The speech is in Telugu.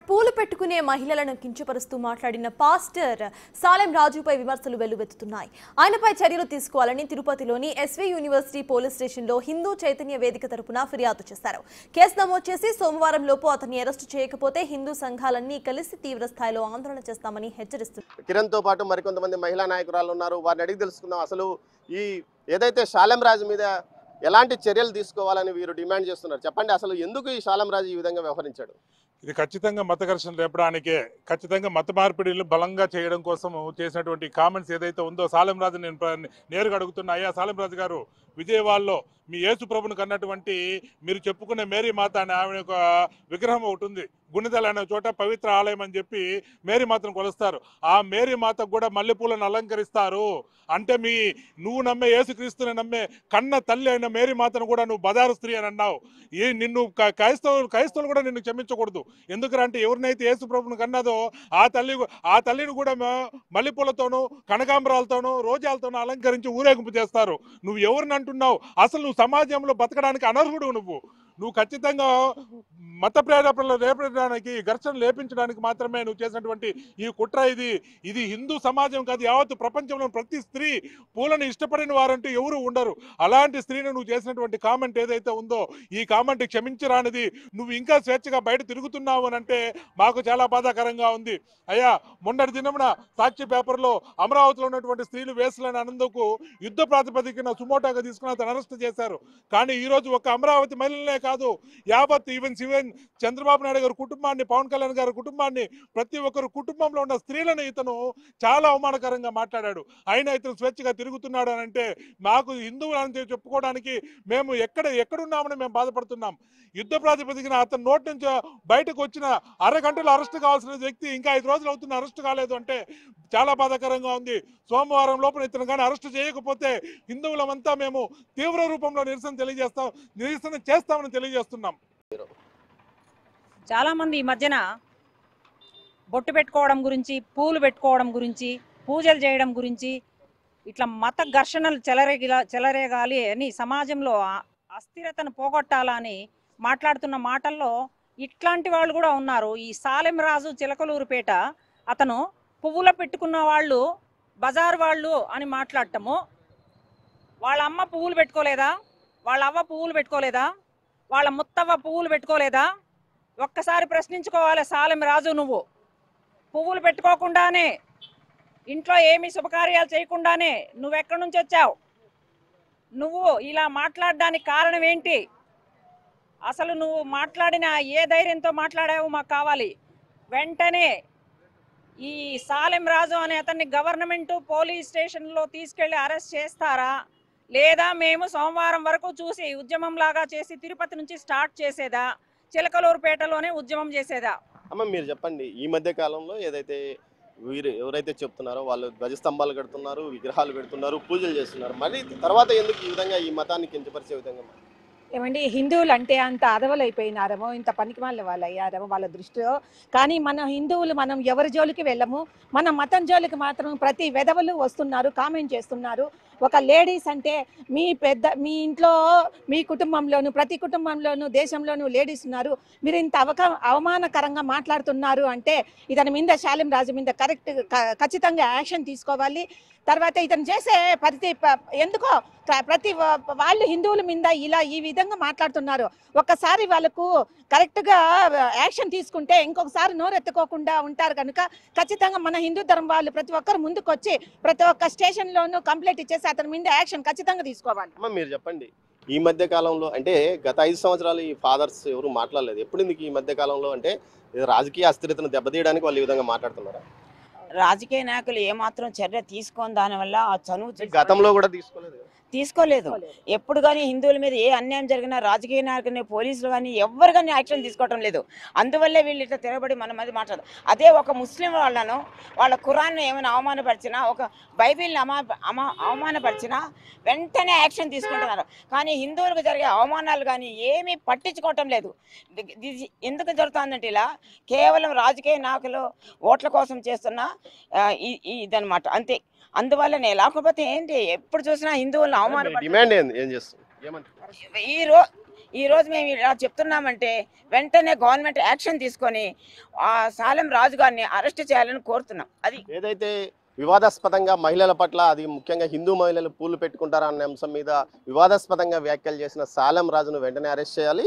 పూలు పెట్టుకునే మహిళలను కించపరుస్తూ మాట్లాడిన పాస్టర్ సాలెం రాజుపై విమర్శలు వెల్లువెత్తుతున్నాయి. ఆయనపై చర్యలు తీసుకోవాలని తిరుపతిలోని ఎస్వి యూనివర్సిటీ పోలీస్ స్టేషన్లో హిందూ చైతన్య వేదిక తరపున ఫిర్యాదు చేశారు. కేసు నమోదు చేసి సోమవారం లోపు అతన్ని అరెస్టు చేయకపోతే హిందూ సంఘాలన్నీ కలిసి తీవ్ర స్థాయిలో ఆందోళన చేస్తామని హెచ్చరిస్తున్నారు. కిరణ్ తో పాటు మరికొంతమంది మహిళా నాయకురాలు ఉన్నారు. వారిని అడిగి తెలుసుకుందాం. అసలు ఈ ఏదైతే సాలెం రాజు మీద ఎలాంటి చర్యలు తీసుకోవాలని వీరు డిమాండ్ చేస్తున్నారు. చెప్పండి, అసలు ఎందుకు ఈ సాలెం రాజు ఈ విధంగా వ్యవహరించాడు? ఇది ఖచ్చితంగా మత ఘర్షణ లేపడానికే, ఖచ్చితంగా మత మార్పిడిలు బలంగా చేయడం కోసం చేసినటువంటి కామెంట్స్ ఏదైతే ఉందో సాలెం రాజు నేను నేరుగా అడుగుతున్నా. అయ్యా సాలెం రాజు గారు, విజయవాడలో మీ యేసు ప్రభును కన్నటువంటి మీరు చెప్పుకునే మేరీ మాత అనే ఆమె ఒక విగ్రహం ఒకటి ఉంది. గుణిదల అనే చోట పవిత్ర ఆలయం అని చెప్పి మేరీ మాతను కొలుస్తారు. ఆ మేరీ మాతకు కూడా మల్లెపూలను అలంకరిస్తారు. అంటే నువ్వు నమ్మే యేసుక్రీస్తుని నమ్మే కన్న తల్లి అయిన మేరీ మాతను కూడా నువ్వు బజారు స్త్రీ అని అన్నావు. నిన్ను క్రైస్తవులు కూడా నిన్ను క్షమించకూడదు. ఎందుకంటే ఎవరినైతే యేసు ప్రభుని కన్నదో ఆ తల్లిని కూడా మల్లెపూలతోనూ కనకాంబరాలతోనూ రోజాలతోనూ అలంకరించి ఊరేగింపు చేస్తారు. నువ్వు ఎవరిని అంటున్నావు? అసలు నువ్వు సమాజంలో బతకడానికి అనర్హుడు. నువ్వు ఖచ్చితంగా మత ప్రేరేపణలు రేపడానికి, ఘర్షణ లేపించడానికి మాత్రమే నువ్వు చేసినటువంటి ఈ కుట్ర. ఇది హిందూ సమాజం కాదు, యావత్ ప్రపంచంలో ప్రతి స్త్రీ పూలను ఇష్టపడిన వారంటూ ఎవరు ఉండరు. అలాంటి స్త్రీని నువ్వు చేసినటువంటి కామెంట్ ఏదైతే ఉందో ఈ కామెంట్ క్షమించరానిది. నువ్వు ఇంకా స్వేచ్ఛగా బయట తిరుగుతున్నావు అని అంటే మాకు చాలా బాధాకరంగా ఉంది. అయ్యా, మొన్నటి దినమున సాక్షి పేపర్లో అమరావతిలో ఉన్నటువంటి స్త్రీలు వేసులని అన్నందుకు యుద్ధ ప్రాతిపదికన సుమోటాగా తీసుకుని అతను అరెస్ట్ చేశారు. కానీ ఈరోజు ఒక అమరావతి మహిళలే కాదు, యావత్ ఈవెన్ చంద్రబాబు నాయుడు గారి కుటుంబాన్ని, పవన్ కళ్యాణ్ గారి కుటుంబాన్ని, ప్రతి ఒక్కరు కుటుంబంలో ఉన్న స్త్రీలను ఇతను చాలా అవమానకరంగా మాట్లాడాడు. అయినా ఇతను స్వేచ్ఛగా తిరుగుతున్నాడు అని అంటే మాకు హిందువులు అని చెప్పుకోవడానికి మేము ఎక్కడున్నామని మేము బాధపడుతున్నాం. యుద్ధ ప్రాతిపదికన అతను నోటి నుంచి బయటకు వచ్చిన అరగంటలో అరెస్ట్ కావాల్సిన వ్యక్తి ఇంకా 5 రోజులు అవుతున్న అరెస్ట్ కాలేదు అంటే చాలా బాధాకరంగా ఉంది. సోమవారం లోపల ఇతను కానీ అరెస్ట్ చేయకపోతే హిందువులమంతా మేము తీవ్ర రూపంలో నిరసన చేస్తామని తెలియజేస్తున్నాం. చాలా మంది ఈ మధ్యన బొట్టు పెట్టుకోవడం గురించి, పూలు పెట్టుకోవడం గురించి, పూజలు చేయడం గురించి, ఇట్లా మత ఘర్షణలు చెలరేగాలి అని సమాజంలో అస్థిరతను పోగొట్టాలని మాట్లాడుతున్న మాటల్లో ఇట్లాంటి వాళ్ళు కూడా ఉన్నారు. ఈ సాలెం రాజు చిలకలూరుపేట అతను పువ్వుల పెట్టుకున్న వాళ్ళు బజార్ వాళ్ళు అని మాట్లాడటము, వాళ్ళ అమ్మ పువ్వులు పెట్టుకోలేదా, వాళ్ళ అవ్వ పువ్వులు పెట్టుకోలేదా, వాళ్ళ ముత్తవ్వ పువ్వులు పెట్టుకోలేదా? ఒక్కసారి ప్రశ్నించుకోవాలి. సాలెం రాజు, నువ్వు పువ్వులు పెట్టుకోకుండానే, ఇంట్లో ఏమీ శుభకార్యాలు చేయకుండానే నువ్వెక్కడి నుంచి వచ్చావు? నువ్వు ఇలా మాట్లాడడానికి కారణం ఏంటి? అసలు నువ్వు మాట్లాడిన ఏ ధైర్యంతో మాట్లాడావు మాకు కావాలి. వెంటనే ఈ సాలెం రాజు అనే అతన్ని గవర్నమెంట్ పోలీస్ స్టేషన్లో తీసుకెళ్లి అరెస్ట్ చేస్తారా, లేదా మేము సోమవారం వరకు చూసి ఉద్యమం లాగా చేసి తిరుపతి నుంచి స్టార్ట్ చేసేదా, చిలకలూరుపేటలోనే ఉద్యమం చేసేదా? అమ్మ, మీరు చెప్పండి. ఈ మధ్య కాలంలో ఏదైతే వీరు ఎవరైతే చెప్తున్నారో వాళ్ళు ధ్వజస్తంభాలు కడుతున్నారు, విగ్రహాలు పెడుతున్నారు, పూజలు చేస్తున్నారు. మరి తర్వాత ఎందుకు ఈ విధంగా ఈ మతాన్ని కించపరిచే విధంగా? ఏమండి, హిందువులు అంటే అంత అదవలైపోయినారేమో, ఇంత పనికిమాల వాళ్ళు అయ్యారేమో వాళ్ళ దృష్టిలో. కానీ మన హిందువులు మనం ఎవరి జోలికి వెళ్ళము. మన మతం జోలికి మాత్రం ప్రతి వెధవలు వస్తున్నారు, కామెంట్ చేస్తున్నారు. ఒక లేడీస్ అంటే మీ ఇంట్లో, మీ కుటుంబంలోను, ప్రతి కుటుంబంలోనూ, దేశంలోనూ లేడీస్ ఉన్నారు. మీరు ఇంత అవమానకరంగా మాట్లాడుతున్నారు అంటే ఇతని మీద, సాలెం రాజు మీద ఖచ్చితంగా యాక్షన్ తీసుకోవాలి. తర్వాత ఇతను చేసే ఎందుకో ప్రతి వాళ్ళు హిందువుల మీద ఈ విధంగా మాట్లాడుతున్నారు. ఒక్కసారి వాళ్ళకు కరెక్ట్గా యాక్షన్ తీసుకుంటే ఇంకొకసారి నోరెత్తుకోకుండా ఉంటారు. కనుక ఖచ్చితంగా మన హిందూ ధర్మం వాళ్ళు ప్రతి ఒక్కరు ముందుకు వచ్చి ప్రతి ఒక్క స్టేషన్లోనూ కంప్లైంట్ ఇచ్చేసి అతని మీద యాక్షన్ ఖచ్చితంగా తీసుకోవాలి. మీరు చెప్పండి, ఈ మధ్య కాలంలో అంటే గత 5 సంవత్సరాలు ఈ ఫాదర్స్ ఎవరు మాట్లాడలేదు. ఎప్పుడు ఎందుకు ఈ మధ్య కాలంలో అంటే రాజకీయ అస్థిరతను దెబ్బతీయడానికి వాళ్ళు ఈ విధంగా మాట్లాడుతున్నారు? రాజకీయ నాయకులు ఏమాత్రం చర్య తీసుకొని దానివల్ల ఆ చనువు గతంలో కూడా తీసుకోలేదు. ఎప్పుడు కానీ హిందువుల మీద ఏ అన్యాయం జరిగినా రాజకీయ నాయకులు, పోలీసులు కానీ ఎవరు కానీ యాక్షన్ తీసుకోవటం లేదు. అందువల్లే వీళ్ళు ఇట్లా తిరగబడి మన మీద మాట్లాడదు. అదే ఒక ముస్లిం వాళ్ళ ఖురాన్ను ఏమైనా అవమానపరిచినా, ఒక బైబిల్ని అవమానపరిచినా వెంటనే యాక్షన్ తీసుకుంటున్నారు. కానీ హిందువులకు జరిగే అవమానాలు కానీ ఏమీ పట్టించుకోవటం లేదు. ఎందుకు జరుగుతుందంటే ఇలా కేవలం రాజకీయ నాయకులు ఓట్ల కోసం చేస్తున్న ఇదనమాట, అంతే. అందువల్లనే, లేకపోతే ఏంటి, ఎప్పుడు చూసినా హిందువులను అవమానం. ఈరోజు మేము ఇలా చెప్తున్నామంటే వెంటనే గవర్నమెంట్ యాక్షన్ తీసుకొని ఆ సాలెం రాజు గారిని అరెస్ట్ చేయాలని కోరుతున్నాం. అది ఏదైతే వివాదాస్పదంగా మహిళల పట్ల, అది ముఖ్యంగా హిందూ మహిళలు పూలు పెట్టుకుంటారా అనే అంశం మీద వివాదాస్పదంగా వ్యాఖ్యలు చేసిన సాలెం రాజును వెంటనే అరెస్ట్ చేయాలి.